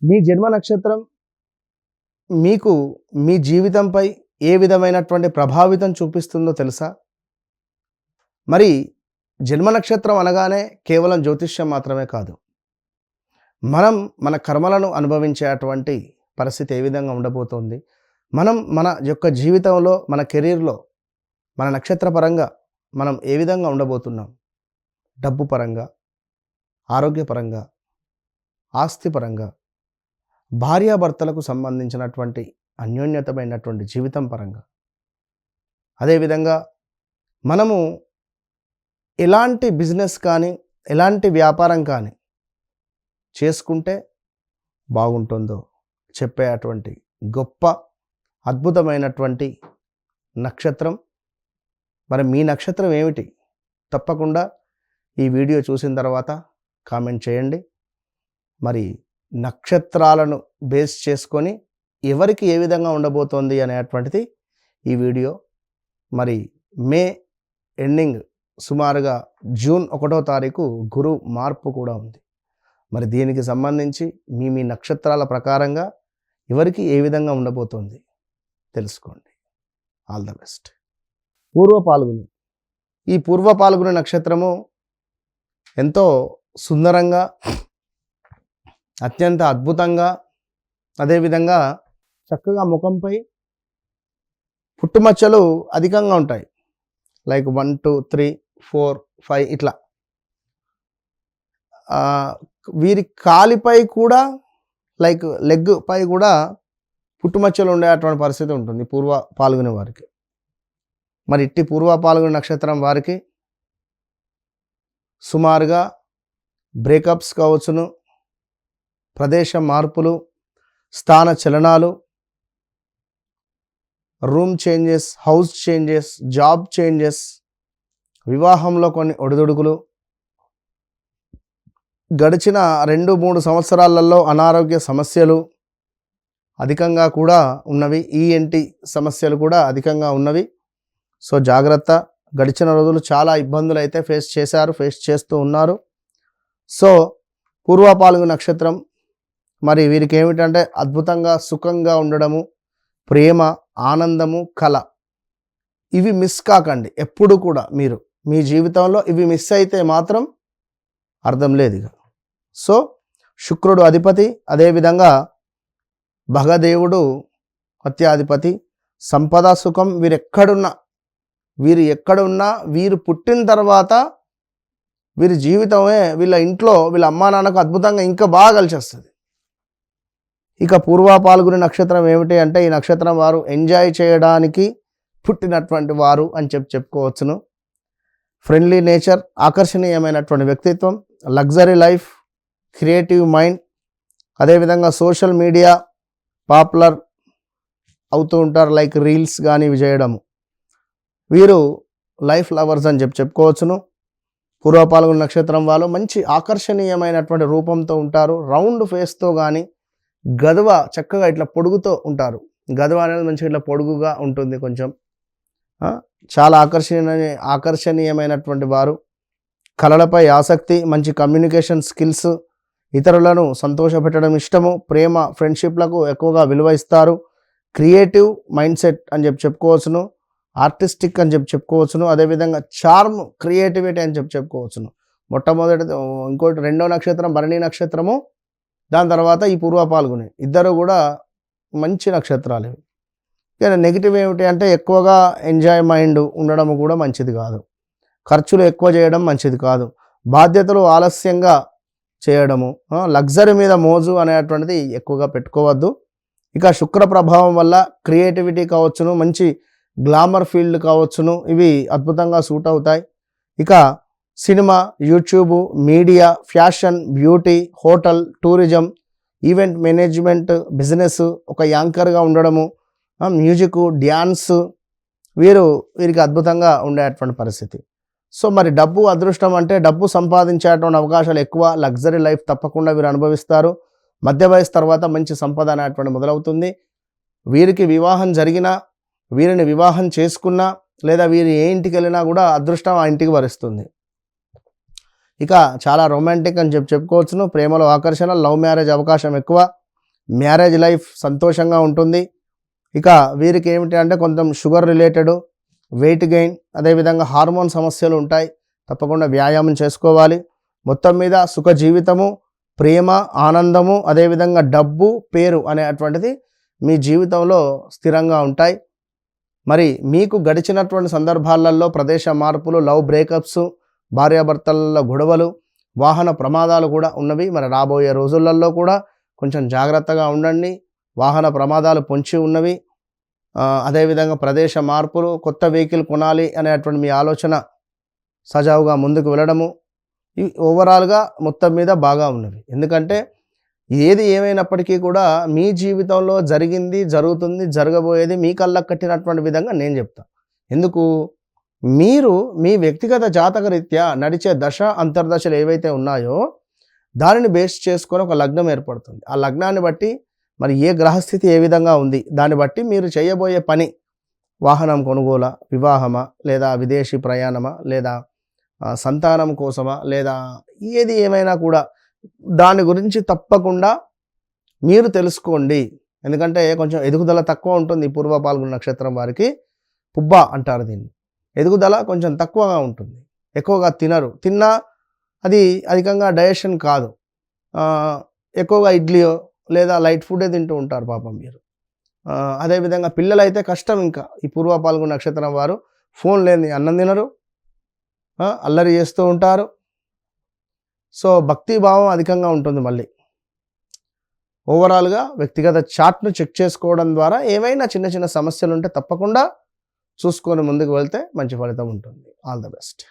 మీ జన్మ నక్షత్రం మీకు మీ జీవితంపై ఏ విధమైనటువంటి ప్రభావితం చూపిస్తుందో తెలుసా? మరి జన్మ నక్షత్రం అనగానే కేవలం జ్యోతిష్యం మాత్రమే కాదు. మనం మన కర్మలను అనుభవించేటువంటి పరిస్థితి ఏ విధంగా ఉండబోతోంది? మనం మన యొక్క జీవితంలో, మన కెరీర్‌లో, మన నక్షత్ర పరంగా మనం ఏ విధంగా ఉండబోతున్నాం? డబ్బు పరంగా, ఆరోగ్యపరంగా, ఆస్తి పరంగా, భార్యాభర్తలకు సంబంధించినటువంటి అన్యోన్యతమైనటువంటి జీవితం పరంగా, అదేవిధంగా మనము ఎలాంటి బిజినెస్ కానీ, ఎలాంటి వ్యాపారం కానీ చేసుకుంటే బాగుంటుందో చెప్పేటువంటి గొప్ప అద్భుతమైనటువంటి నక్షత్రం. మరి మీ నక్షత్రం ఏమిటి? తప్పకుండా ఈ వీడియో చూసిన తర్వాత కామెంట్ చేయండి. మరి నక్షత్రాలను బేస్ చేసుకొని ఎవరికి ఏ విధంగా ఉండబోతోంది అనేటువంటిది ఈ వీడియో. మరి మే ఎండింగ్ సుమారుగా జూన్ 1వ తారీఖు గురు మార్పు కూడా ఉంది. మరి దీనికి సంబంధించి మీ నక్షత్రాల ప్రకారంగా ఎవరికి ఏ విధంగా ఉండబోతోంది తెలుసుకోండి. All the best. పూర్వ పాల్గొని, ఈ పూర్వ పాల్గొని నక్షత్రము ఎంతో సుందరంగా, అత్యంత అద్భుతంగా, అదేవిధంగా చక్కగా ముఖంపై పుట్టుమచ్చలు అధికంగా ఉంటాయి. లైక్ 1 2 3 4 5 ఇట్లా. వీరి కాలిపై కూడా, లైక్ లెగ్ పై కూడా పుట్టుమచ్చలు ఉండేటువంటి పరిస్థితి ఉంటుంది పూర్వ పాల్గొనే వారికి. మరి ఇట్టి పూర్వ పాల్గొనే నక్షత్రం వారికి సుమారుగా బ్రేకప్స్ కావచ్చును, ప్రదేశ మార్పులు, స్థాన చలనాలు, room changes, house changes, job changes, వివాహంలో కొన్ని ఒడిదుడుకులు, గడిచిన 2-3 సంవత్సరాలలో అనారోగ్య సమస్యలు అధికంగా కూడా ఉన్నవి. ఈఎన్టీ సమస్యలు కూడా అధికంగా ఉన్నవి. సో జాగ్రత్త. గడిచిన రోజులు చాలా ఇబ్బందులు అయితే ఫేస్ చేస్తూ ఉన్నారు. సో పూర్వ పాల్గొనే నక్షత్రం మరి వీరికి ఏమిటంటే అద్భుతంగా సుఖంగా ఉండడము, ప్రేమ, ఆనందము, కళ, ఇవి మిస్ కాకండి ఎప్పుడు కూడా. మీరు మీ జీవితంలో ఇవి మిస్ అయితే మాత్రం అర్థం లేదు ఇక. సో శుక్రుడు అధిపతి, అదేవిధంగా భగదేవుడు అత్యాధిపతి, సంపద, సుఖం. వీరు ఎక్కడున్నా వీరు పుట్టిన తర్వాత వీరి జీవితమే వీళ్ళ ఇంట్లో వీళ్ళ అమ్మా నాన్నకు అద్భుతంగా ఇంకా బాగా కలిసి వస్తుంది. ఇక పూర్వ పాల్గొనే నక్షత్రం ఏమిటి అంటే, ఈ నక్షత్రం వారు ఎంజాయ్ చేయడానికి పుట్టినటువంటి వారు అని చెప్పుకోవచ్చును. ఫ్రెండ్లీ నేచర్, ఆకర్షణీయమైనటువంటి వ్యక్తిత్వం, లగ్జరీ లైఫ్, క్రియేటివ్ మైండ్, అదేవిధంగా సోషల్ మీడియా పాపులర్ అవుతూ ఉంటారు. లైక్ రీల్స్ కానీ ఇవి చేయడము. వీరు లైఫ్ లవర్స్ అని చెప్పుకోవచ్చును. పూర్వ పాల్గొనే నక్షత్రం వాళ్ళు మంచి ఆకర్షణీయమైనటువంటి రూపంతో ఉంటారు. రౌండ్ ఫేస్తో కానీ, గదవ చక్కగా ఇట్లా పొడుగుతో ఉంటారు. గదవ అనేది మంచిగా ఇట్లా పొడుగుగా ఉంటుంది కొంచెం. చాలా ఆకర్షణీయమైనటువంటి వారు. కళలపై ఆసక్తి, మంచి కమ్యూనికేషన్ స్కిల్స్, ఇతరులను సంతోషపెట్టడం ఇష్టము, ప్రేమ, ఫ్రెండ్షిప్లకు ఎక్కువగా విలువ ఇస్తారు. క్రియేటివ్ మైండ్ సెట్ అని చెప్పుకోవచ్చును. ఆర్టిస్టిక్ అని చెప్పుకోవచ్చును. అదేవిధంగా చార్మ్, క్రియేటివిటీ అని చెప్పుకోవచ్చును. మొట్టమొదటి ఇంకోటి 2వ నక్షత్రం భరణి నక్షత్రము, దాని తర్వాత ఈ పూర్వ పాల్గొనే, ఇద్దరు కూడా మంచి నక్షత్రాలు ఇవి. ఇక నెగిటివ్ ఏమిటి అంటే ఎక్కువగా ఎంజాయ్ మైండ్ ఉండడం కూడా మంచిది కాదు. ఖర్చులు ఎక్కువ చేయడం మంచిది కాదు. బాధ్యతలు ఆలస్యంగా చేయడము, లగ్జరీ మీద మోజు అనేటువంటిది ఎక్కువగా పెట్టుకోవద్దు. ఇక శుక్ర ప్రభావం వల్ల క్రియేటివిటీ కావచ్చును, మంచి గ్లామర్ ఫీల్డ్ కావచ్చును, ఇవి అద్భుతంగా సూట్ అవుతాయి. ఇక cinema, YouTube, media, fashion, beauty, hotel, tourism, event management, business, ఒక యాంకర్గా ఉండడము, మ్యూజిక్, డ్యాన్స్, వీరికి అద్భుతంగా ఉండేటువంటి పరిస్థితి. సో మరి డబ్బు, అదృష్టం అంటే డబ్బు సంపాదించేటువంటి అవకాశాలు ఎక్కువ. లగ్జరీ లైఫ్ తప్పకుండా వీరు అనుభవిస్తారు. మధ్య వయసు తర్వాత మంచి సంపద అనేటువంటి మొదలవుతుంది. వీరికి వివాహం జరిగినా, వీరిని వివాహం చేసుకున్నా, లేదా వీరు ఏ ఇంటికి వెళ్ళినా కూడా అదృష్టం ఆ ఇంటికి వరిస్తుంది. ఇక చాలా రొమాంటిక్ అని చెప్పుకోవచ్చును. ప్రేమలో ఆకర్షణ, లవ్ మ్యారేజ్ అవకాశం ఎక్కువ. మ్యారేజ్ లైఫ్ సంతోషంగా ఉంటుంది. ఇక వీరికి ఏమిటి అంటే కొంచెం షుగర్ రిలేటెడ్, వెయిట్ గెయిన్, అదేవిధంగా హార్మోన్ సమస్యలు ఉంటాయి. తప్పకుండా వ్యాయామం చేసుకోవాలి. మొత్తం మీద సుఖ జీవితము, ప్రేమ, ఆనందము, అదేవిధంగా డబ్బు, పేరు అనేటువంటిది మీ జీవితంలో స్థిరంగా ఉంటాయి. మరి మీకు గడిచినటువంటి సందర్భాలలో ప్రదేశ మార్పులు, లవ్ బ్రేకప్స్, భార్యాభర్తలలో గొడవలు, వాహన ప్రమాదాలు కూడా ఉన్నవి. మరి రాబోయే రోజులలో కూడా కొంచెం జాగ్రత్తగా ఉండండి. వాహన ప్రమాదాలు పొంచి ఉన్నవి. అదేవిధంగా ప్రదేశ మార్పులు, కొత్త వెహికల్ కొనాలి అనేటువంటి మీ ఆలోచన సజావుగా ముందుకు వెళ్ళడము, ఇవి ఓవరాల్గా మొత్తం మీద బాగా ఉన్నవి. ఎందుకంటే ఏది ఏమైనప్పటికీ కూడా మీ జీవితంలో జరిగింది, జరుగుతుంది, జరగబోయేది మీ కళ్ళకు కట్టినటువంటి విధంగా నేను చెప్తాను. ఎందుకు? మీరు మీ వ్యక్తిగత జాతక రీత్యా నడిచే దశ అంతర్దశలు ఏవైతే ఉన్నాయో దానిని బేస్ చేసుకొని ఒక లగ్నం ఏర్పడుతుంది. ఆ లగ్నాన్ని బట్టి మరి ఏ గ్రహస్థితి ఏ విధంగా ఉంది దాన్ని బట్టి మీరు చేయబోయే పని, వాహనం కొనుగోలా, వివాహమా, లేదా విదేశీ ప్రయాణమా, లేదా సంతానం కోసమా, లేదా ఏది ఏమైనా కూడా దాని గురించి తప్పకుండా మీరు తెలుసుకోండి. ఎందుకంటే కొంచెం ఎదుగుదల తక్కువ ఉంటుంది. పూర్వ పాల్గొన నక్షత్రం వారికి పుబ్బ అంటారు దీన్ని. ఎదుగుదల కొంచెం తక్కువగా ఉంటుంది. ఎక్కువగా తినరు, తిన్నా అది అధికంగా డైజెషన్ కాదు. ఎక్కువగా ఇడ్లీయో లేదా లైట్ ఫుడే తింటూ ఉంటారు పాపం మీరు. అదేవిధంగా పిల్లలైతే కష్టం. ఇంకా ఈ పూర్వ పాల్గొన నక్షత్రం వారు ఫోన్ లేని అన్నం తినరు, అల్లరి చేస్తూ ఉంటారు. సో భక్తి భావం అధికంగా ఉంటుంది. మళ్ళీ ఓవరాల్గా వ్యక్తిగత చార్ట్ను చెక్ చేసుకోవడం ద్వారా ఏమైనా చిన్న చిన్న సమస్యలు ఉంటే తప్పకుండా చూసుకొని ముందుకు వెళ్తే మంచి ఫలితం ఉంటుంది. All the best.